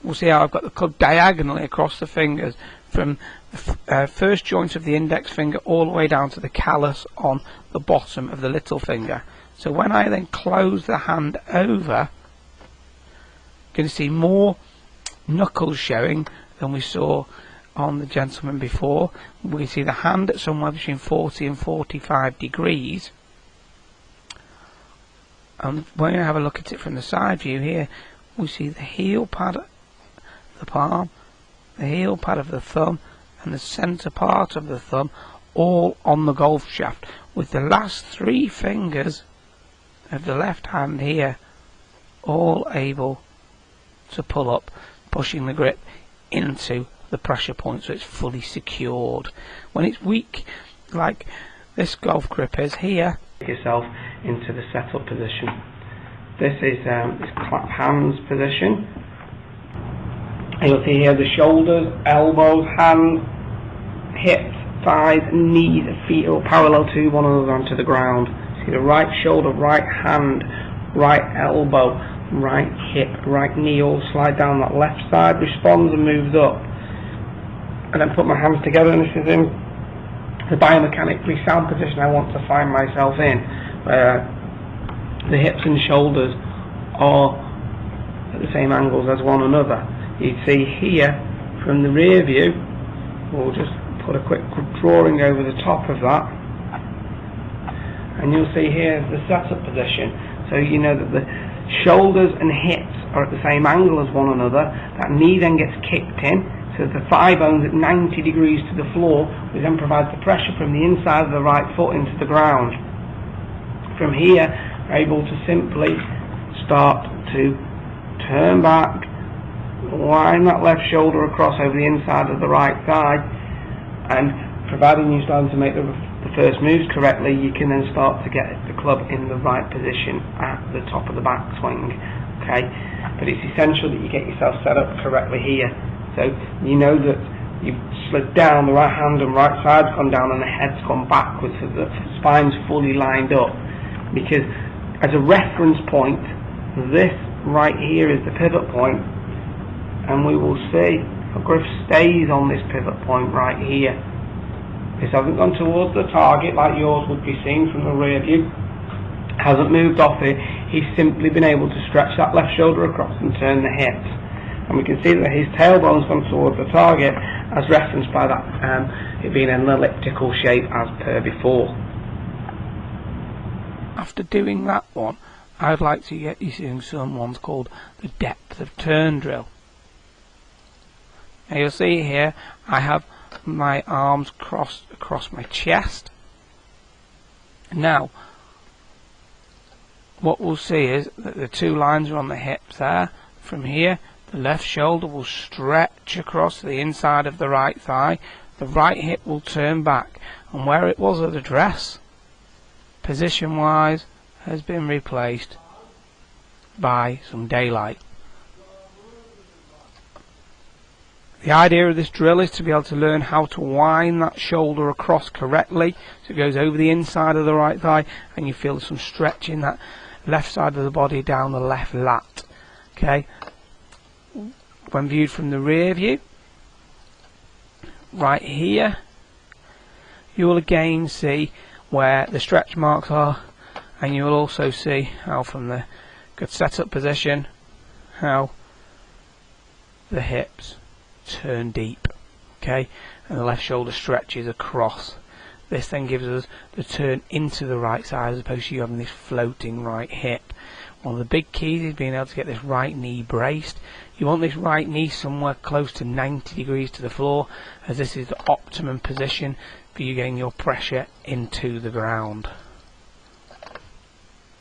we'll see how I've got the club diagonally across the fingers from the first joint of the index finger all the way down to the callus on the bottom of the little finger. So when I then close the hand over, you're going to see more knuckles showing than we saw on the gentleman before. We see the hand at somewhere between 40 and 45 degrees. And when you have a look at it from the side view here, we see the heel pad of the palm, the heel pad of the thumb, and the centre part of the thumb all on the golf shaft, with the last 3 fingers of the left hand here all able to pull up, pushing the grip into the pressure point so it's fully secured. When it's weak, like this golf grip is here, yourself into the setup position. This is this clap hands position. And you'll see here the shoulders, elbows, hands, hips, thighs, knees, feet all parallel to one another onto the ground. See the right shoulder, right hand, right elbow, right hip, right knee all slide down. That left side responds and moves up. And then put my hands together, and this is in the biomechanically sound position I want to find myself in, where the hips and shoulders are at the same angles as one another. You'd see here from the rear view, we'll just put a quick drawing over the top of that, and you'll see here the setup position. So you know that the shoulders and hips are at the same angle as one another. That knee then gets kicked in, so the thigh bone's at 90 degrees to the floor, which then provides the pressure from the inside of the right foot into the ground. From here, we're able to simply start to turn back, line that left shoulder across over the inside of the right thigh, and providing you're starting to make the first moves correctly, you can then start to get the club in the right position at the top of the backswing. Okay, but it's essential that you get yourself set up correctly here. So you know that you've slid down, the right hand and right side's gone down, and the head's gone backwards, so the spine's fully lined up. Because as a reference point, this right here is the pivot point, and we will see the grip stays on this pivot point right here. This hasn't gone towards the target like yours would be seen from the rear view. Hasn't moved off it. He's simply been able to stretch that left shoulder across and turn the hips. And we can see that his tailbone's gone towards the target, as referenced by that it being an elliptical shape as per before. After doing that one, I'd like to get you doing some ones called the depth of turn drill. Now you'll see here I have my arms crossed across my chest. Now what we'll see is that the 2 lines are on the hips there. From here, the left shoulder will stretch across the inside of the right thigh, the right hip will turn back, and where it was at the dress, position wise, has been replaced by some daylight. The idea of this drill is to be able to learn how to wind that shoulder across correctly, so it goes over the inside of the right thigh, and you feel some stretch in that left side of the body down the left lat. Okay. When viewed from the rear view, right here, you will again see where the stretch marks are, and you will also see how from the good setup position, how the hips turn deep, okay, and the left shoulder stretches across. This then gives us the turn into the right side as opposed to you having this floating right hip. One of the big keys is being able to get this right knee braced. You want this right knee somewhere close to 90 degrees to the floor, as this is the optimum position for you getting your pressure into the ground.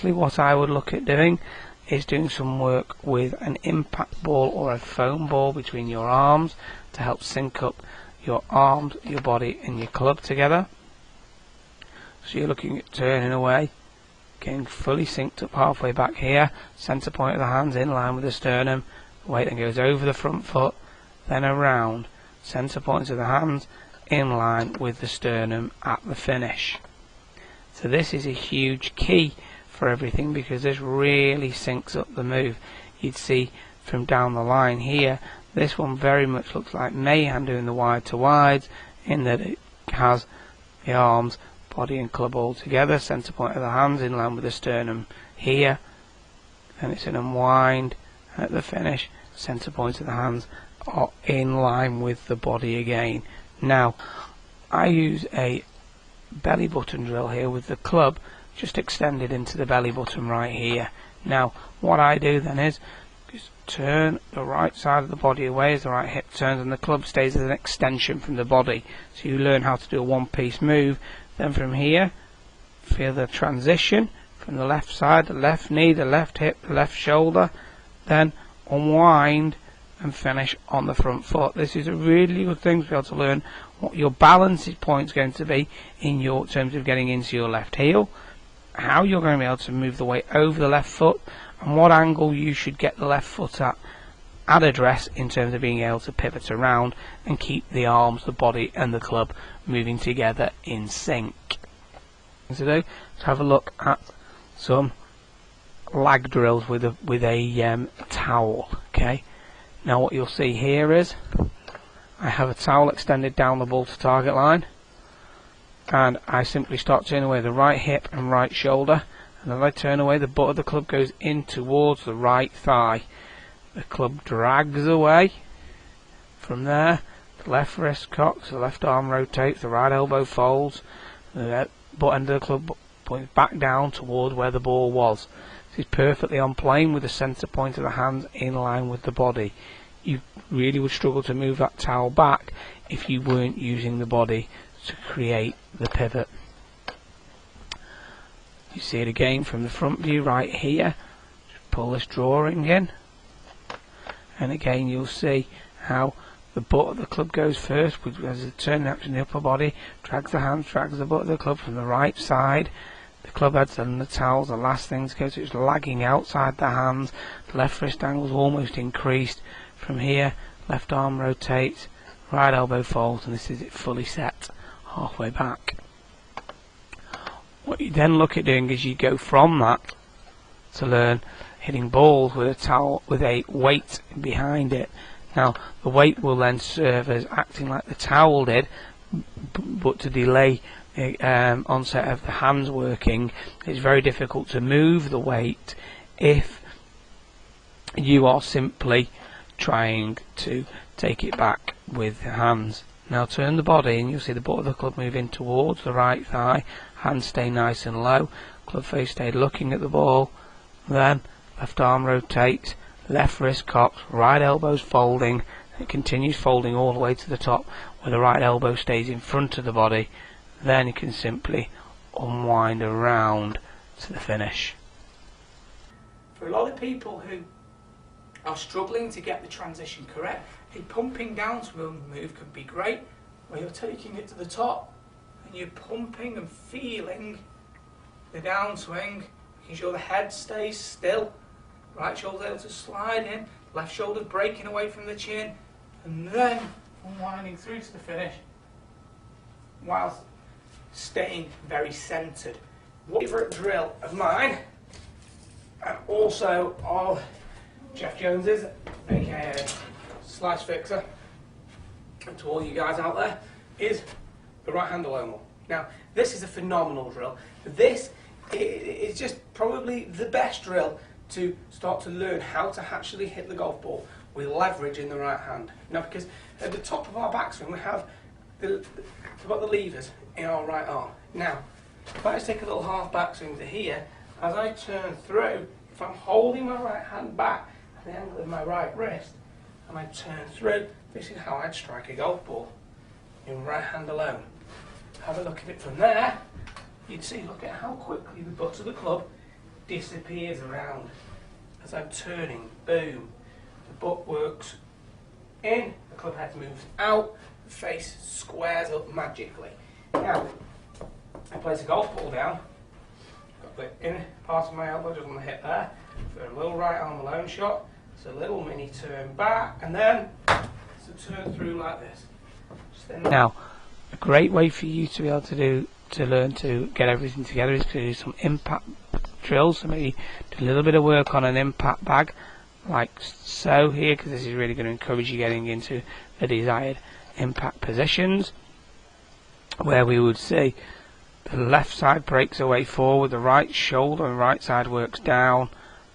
What I would look at doing is doing some work with an impact ball or a foam ball between your arms to help sync up your arms, your body and your club together. So you're looking at turning away, getting fully synced up halfway back here, centre point of the hands in line with the sternum, the weight then goes over the front foot, then around, centre points of the hands in line with the sternum at the finish. So this is a huge key for everything, because this really syncs up the move. You'd see from down the line here. This one very much looks like Mayhem doing the wide to wides, in that it has the arms, body and club all together, centre point of the hands in line with the sternum here, and it's an unwind, and at the finish centre point of the hands are in line with the body again. Now I use a belly button drill here with the club just extended into the belly button right here. Now what I do then is just turn the right side of the body away as the right hip turns, and the club stays as an extension from the body, so you learn how to do a one-piece move. Then from here, feel the transition from the left side, the left knee, the left hip, the left shoulder, then unwind and finish on the front foot. This is a really good thing to be able to learn what your balance point is going to be in your terms of getting into your left heel, how you're going to be able to move the weight over the left foot, and what angle you should get the left foot at address in terms of being able to pivot around and keep the arms, the body and the club moving together in sync. To do, to have a look at some lag drills with a towel. Okay, now what you'll see here is I have a towel extended down the ball to target line, and I simply start turning away the right hip and right shoulder, and as I turn away, the butt of the club goes in towards the right thigh. The club drags away. From there, the left wrist cocks, the left arm rotates, the right elbow folds, the butt end of the club points back down towards where the ball was. This is perfectly on plane with the centre point of the hands in line with the body. You really would struggle to move that towel back if you weren't using the body to create the pivot. You see it again from the front view right here. Just pull this drawing in, and again you'll see how the butt of the club goes first, which as it turns up in the upper body, drags the hands, drags the butt of the club from the right side. The club heads and the towels, the last thing to go, so it's lagging outside the hands. The left wrist angle is almost increased. From here, left arm rotates, right elbow folds, and this is it fully set halfway back. What you then look at doing is you go from that to learn hitting balls with a towel with a weight behind it. Now the weight will then serve as acting like the towel did, but to delay the onset of the hands working. It's very difficult to move the weight if you are simply trying to take it back with the hands. Now turn the body and you'll see the butt of the club move in towards the right thigh, hands stay nice and low, club face stayed looking at the ball, then left arm rotates, left wrist cocks, right elbow's folding, it continues folding all the way to the top where the right elbow stays in front of the body. Then you can simply unwind around to the finish. For a lot of people who are struggling to get the transition correct, a pumping downswing move could be great, where you're taking it to the top and you're pumping and feeling the downswing, making sure the head stays still, right shoulder able to slide in, left shoulder breaking away from the chin, and then unwinding through to the finish whilst staying very centered. Favourite drill of mine, and also of Jeff Jones's, aka Slicefixer, and to all you guys out there, is the right hand alone. Now this is a phenomenal drill. This is just probably the best drill to start to learn how to actually hit the golf ball with leverage in the right hand. Now, because at the top of our backswing we've got the levers in our right arm. Now if I just take a little half backswing to here, as I turn through, if I'm holding my right hand back at the angle of my right wrist and I turn through, this is how I'd strike a golf ball in right hand alone. Have a look at it from there. You'd see, look at how quickly the butt of the club disappears around as I'm turning. Boom. The butt works in, the club head moves out, the face squares up magically. Now, I place a golf ball down, got the inner part of my elbow just on the hip there, for a little right arm alone shot, it's a little mini turn back, and then it's a turn through like this. Now, a great way for you to be able to learn to get everything together is to do some impact drills. So maybe do a little bit of work on an impact bag, like so here, because this is really going to encourage you getting into the desired impact positions, where we would see the left side breaks away forward, the right shoulder and right side works down,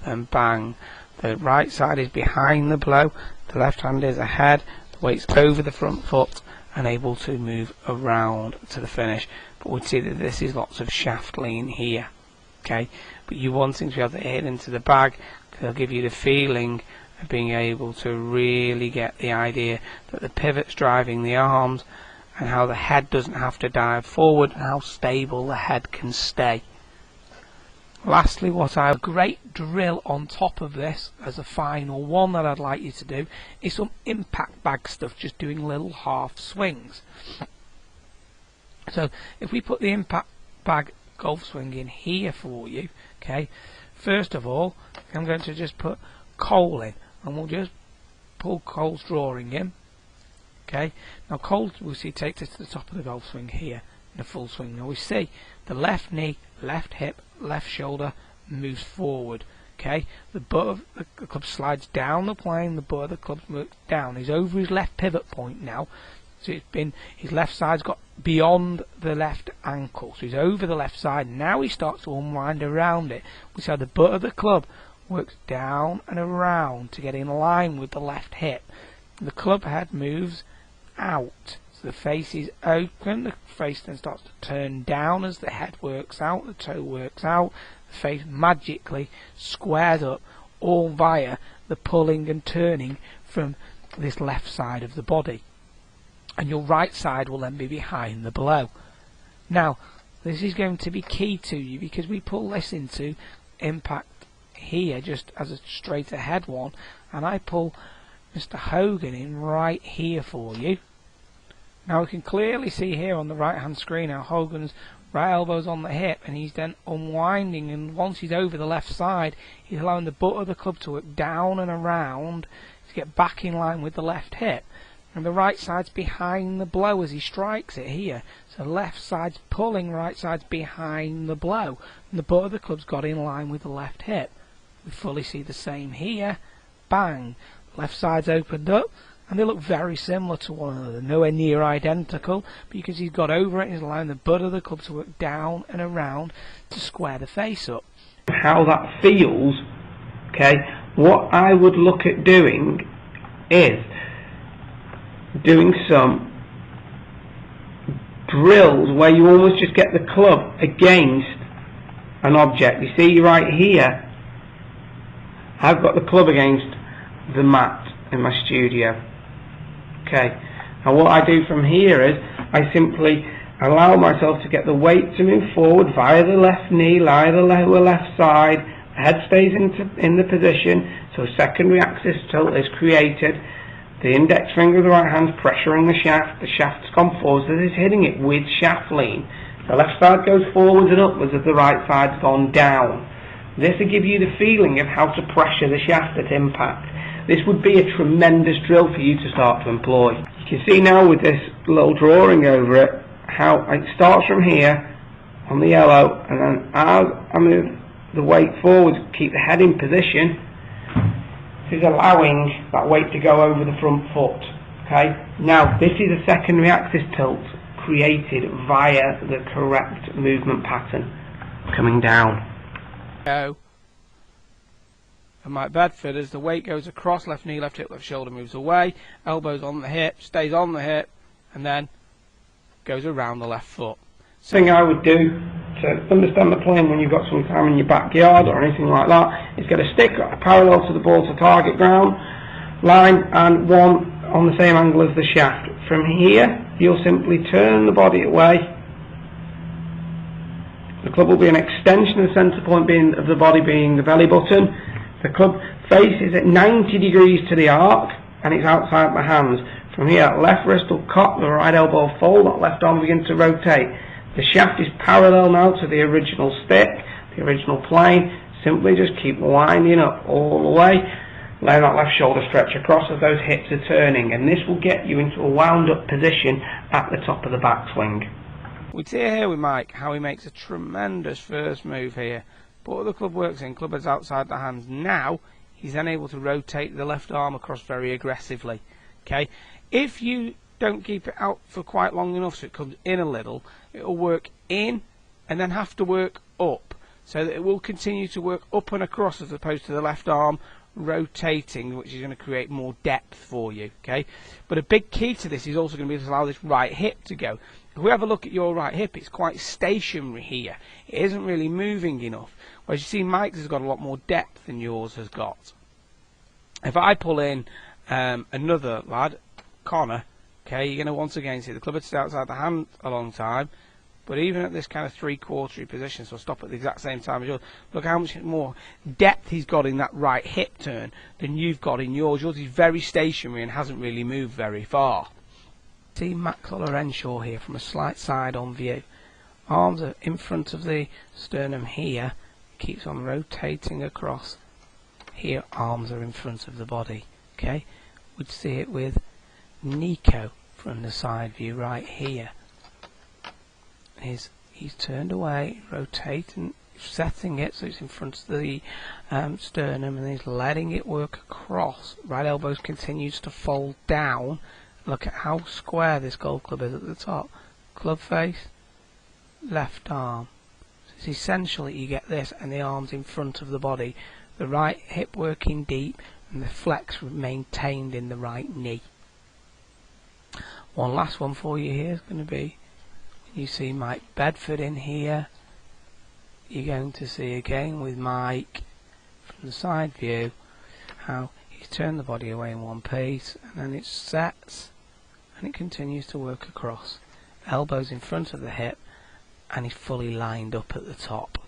then bang. The right side is behind the blow, the left hand is ahead, the weight's over the front foot and able to move around to the finish. But we'd see that this is lots of shaft lean here, okay? But you want things to be able to hit into the bag, because they'll give you the feeling of being able to really get the idea that the pivot's driving the arms, and how the head doesn't have to dive forward, and how stable the head can stay. Lastly, a great drill on top of this as a final one that I'd like you to do is some impact bag stuff, just doing little half swings. So if we put the impact bag golf swing in here for you, okay, first of all I'm going to just put Cole in, and we'll just pull Cole's drawing in. Okay, now Cole, we'll see, takes us to the top of the golf swing here in a full swing. Now we see the left knee, left hip, left shoulder moves forward. Okay, the butt of the club slides down the plane, the butt of the club works down. He's over his left pivot point now, so it's been, his left side's got beyond the left ankle, so he's over the left side. Now he starts to unwind around it. We see how the butt of the club works down and around to get in line with the left hip. The club head moves out, so the face is open, the face then starts to turn down as the head works out, the toe works out, the face magically squares up, all via the pulling and turning from this left side of the body, and your right side will then be behind the blow. Now this is going to be key to you, because we pull this into impact here just as a straight ahead one, and I pull Mr. Hogan in right here for you. Now we can clearly see here on the right hand screen how Hogan's right elbow's on the hip, and he's then unwinding, and once he's over the left side he's allowing the butt of the club to work down and around to get back in line with the left hip, and the right side's behind the blow as he strikes it here, so left side's pulling, right side's behind the blow, and the butt of the club's got in line with the left hip. We fully see the same here, bang, left side's opened up, and they look very similar to one another, nowhere near identical, but you can see he's got over it and he's allowing the butt of the club to work down and around to square the face up. How that feels, okay, what I would look at doing is doing some drills where you almost just get the club against an object. You see right here, I've got the club against the mat in my studio. Okay, and what I do from here is I simply allow myself to get the weight to move forward via the left knee, lie the lower left side, the head stays in the position, so a secondary axis tilt is created, the index finger of the right hand pressuring the shaft's gone forward, so this is hitting it with shaft lean. The left side goes forwards and upwards as the right side's gone down. This will give you the feeling of how to pressure the shaft at impact. This would be a tremendous drill for you to start to employ. You can see now with this little drawing over it how it starts from here on the yellow, and then as I move the weight forward, keep the head in position, this is allowing that weight to go over the front foot. Okay, now this is a secondary axis tilt created via the correct movement pattern coming down. And Mike Bedford, as the weight goes across, left knee, left hip, left shoulder moves away, elbows on the hip, stays on the hip, and then goes around the left foot. Thing I would do to understand the playing when you've got some time in your backyard or anything like that is get a stick parallel to the ball to target ground line and one on the same angle as the shaft. From here you'll simply turn the body away. The club will be an extension of the centre point of the body being the belly button. The club face is at 90 degrees to the arc and it's outside my hands. From here, left wrist will cock, the right elbow fold, that left arm begins to rotate. The shaft is parallel now to the original stick, the original plane. Simply just keep winding up all the way, letting that left shoulder stretch across as those hips are turning, and this will get you into a wound up position at the top of the backswing. We see here with Mike how he makes a tremendous first move here. But the club works in, club is outside the hands. Now he's then able to rotate the left arm across very aggressively. Okay, if you don't keep it out for quite long enough so it comes in a little, it will work in and then have to work up, so that it will continue to work up and across as opposed to the left arm rotating, which is going to create more depth for you. Okay, but a big key to this is also going to be to allow this right hip to go. If we have a look at your right hip, it's quite stationary here. It isn't really moving enough. Whereas you see Mike's has got a lot more depth than yours has got. If I pull in another lad, Connor, okay, you're going to once again see the club head outside the hand a long time, but even at this kind of three-quartery position, so stop at the exact same time as yours, look how much more depth he's got in that right hip turn than you've got in yours. Yours is very stationary and hasn't really moved very far. See Max Olorenshaw here from a slight side-on view. Arms are in front of the sternum here, keeps on rotating across. Here arms are in front of the body. Okay, we'd see it with Nico from the side view right here. He's turned away, rotating, setting it so it's in front of the sternum, and he's letting it work across. Right elbow continues to fold down. Look at how square this golf club is at the top. Club face, left arm. So it's essentially you get this and the arms in front of the body. The right hip working deep and the flex maintained in the right knee. One last one for you here is going to be, you see Mike Bedford in here. You're going to see again with Mike from the side view how he's turned the body away in one piece, and then it sets and it continues to work across. Elbows in front of the hip, and he's fully lined up at the top.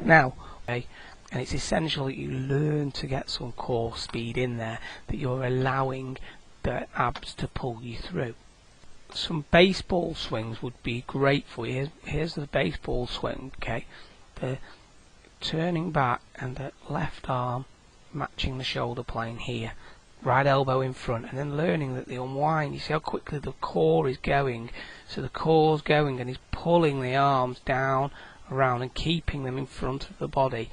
Now, okay, and it's essential that you learn to get some core speed in there, that you're allowing the abs to pull you through. Some baseball swings would be great for you. Here's the baseball swing, okay? The turning back and the left arm matching the shoulder plane here. Right elbow in front, and then learning that the unwind, you see how quickly the core is going. So the core's going and he's pulling the arms down, around and keeping them in front of the body.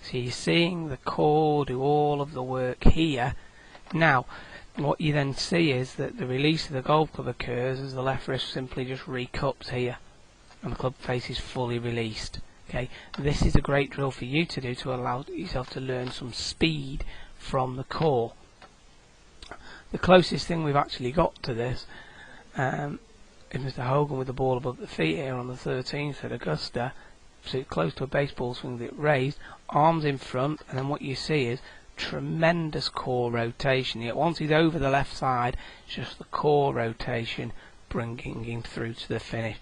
So you're seeing the core do all of the work here. Now, what you then see is that the release of the golf club occurs as the left wrist simply just recups here and the club face is fully released. Okay, this is a great drill for you to do to allow yourself to learn some speed from the core. The closest thing we've actually got to this is Mr. Hogan with the ball above the feet here on the 13th at Augusta. So close to a baseball swing that raised, arms in front, and then what you see is tremendous core rotation. Yet once he's over the left side, it's just the core rotation bringing him through to the finish.